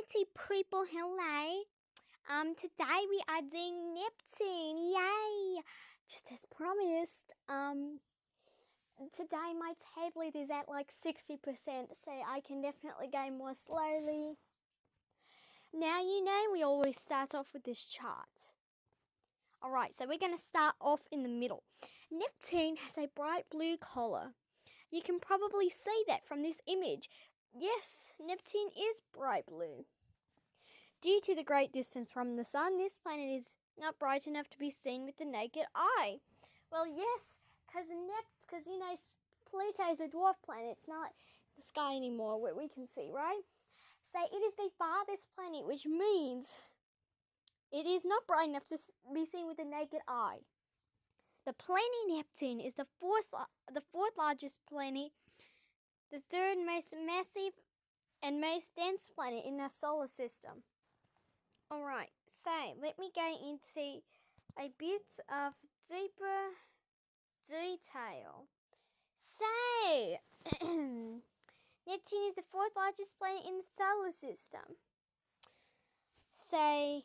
Alrighty, people, hello. Today we are doing Neptune, yay! Just as promised, today my tablet is at like 60%, so I can definitely go more slowly. Now, you know we always start off with this chart. Alright, so we're going to start off in the middle. Neptune has a bright blue color. You can probably see that from this image. Yes, Neptune is bright blue. Due to the great distance from the sun, this planet is not bright enough to be seen with the naked eye. Well, yes, because you know, Pluto is a dwarf planet. It's not the sky anymore where we can see, right? So it is the farthest planet, which means it is not bright enough to be seen with the naked eye. The planet Neptune is the fourth largest planet, the third most massive and most dense planet in our solar system. Alright, so let me go into a bit of deeper detail. So, Neptune is the fourth largest planet in the solar system. So,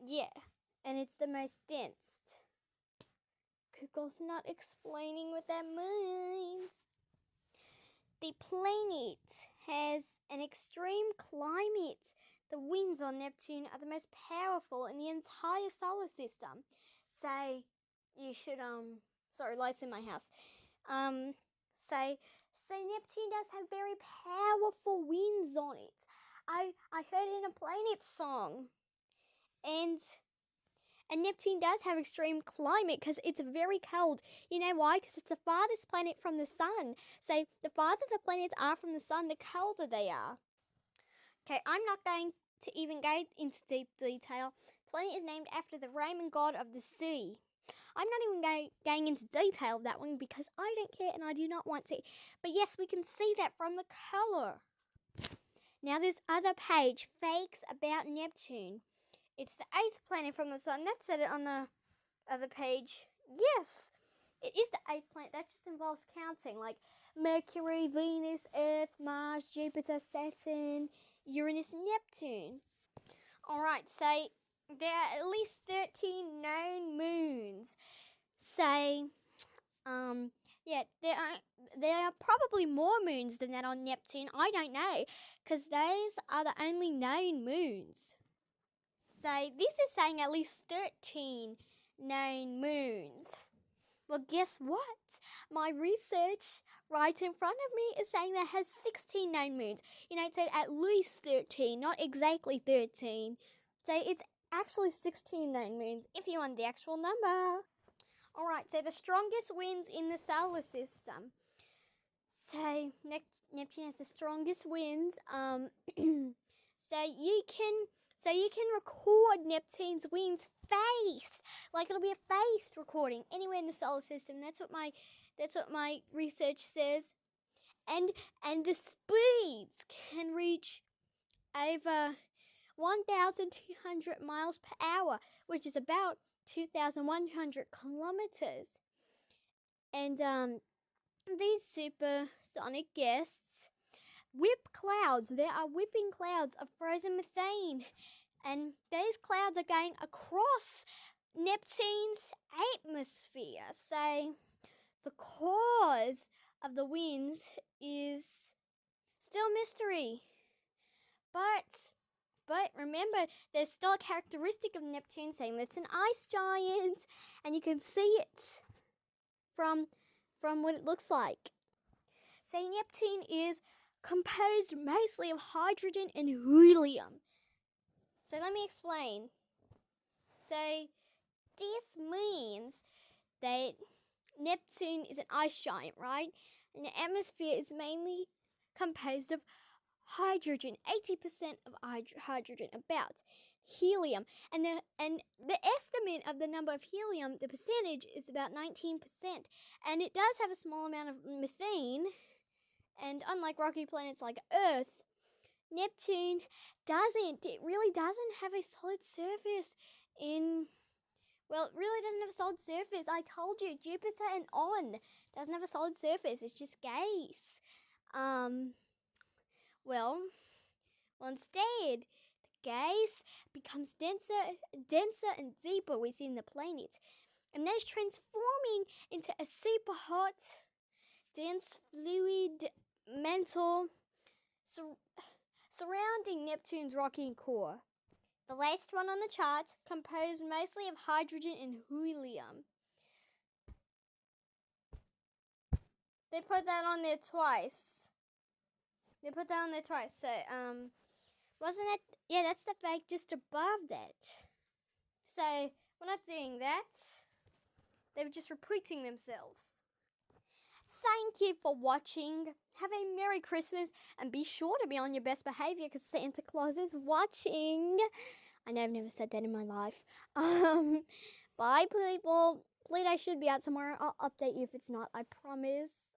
yeah, and it's the most dense. Google's not explaining what that means. The planet has an extreme climate. The winds on Neptune are the most powerful in the entire solar system. So, you should, sorry, lights in my house. So Neptune does have very powerful winds on it. I heard it in a planet song. And Neptune does have extreme climate because it's very cold. You know why? Because it's the farthest planet from the sun. So the farther the planets are from the sun, the colder they are. Okay, I'm not going to even go into deep detail. The planet is named after the Roman god of the sea. I'm not even going into detail of that one because I don't care and I do not want to. But yes, we can see that from the colour. Now this other page, facts about Neptune. It's the 8th planet from the sun. That said it on the other page. Yes, it is the 8th planet. That just involves counting like Mercury, Venus, Earth, Mars, Jupiter, Saturn, Uranus, Neptune. Alright, so there are at least 13 known moons. So, yeah, there are probably more moons than that on Neptune. I don't know, because those are the only known moons. So this is saying at least 13 known moons. Well, guess what? My research right in front of me is saying that it has 16 known moons. You know, it said at least 13, not exactly 13. So it's actually 16 known moons if you want the actual number. Alright, so the strongest winds in the solar system. So Neptune has the strongest winds. So you can record Neptune's winds phased, like it'll be a phased recording anywhere in the solar system. That's what my research says, and the speeds can reach over 1,200 miles per hour, which is about 2,100 kilometers. And these supersonic gusts whip clouds. There are whipping clouds of frozen methane, and those clouds are going across Neptune's atmosphere. So the cause of the winds is still mystery. But remember, there's still a characteristic of Neptune saying that it's an ice giant, and you can see it from what it looks like. So Neptune is composed mostly of hydrogen and helium. So let me explain. So this means that Neptune is an ice giant, right? And the atmosphere is mainly composed of hydrogen, 80% of hydrogen, about helium. And the estimate of the number of helium, the percentage, is about 19%. And it does have a small amount of methane. And unlike rocky planets like Earth, Neptune it really doesn't have a solid surface it really doesn't have a solid surface. I told you, Jupiter and doesn't have a solid surface. It's just gas. Well, Well, instead, the gas becomes denser and deeper within the planet, and that's transforming into a super hot, dense fluid mantle surrounding Neptune's rocky core. The last one on the chart, composed mostly of hydrogen and helium. They put that on there twice. So, wasn't it? Yeah, that's the fact just above that. So, we're not doing that. They were just repeating themselves. Thank you for watching. Have a Merry Christmas and be sure to be on your best behavior because Santa Claus is watching. I know I've never said that in my life. Bye, people. Pluto should be out tomorrow. I'll update you if it's not, I promise.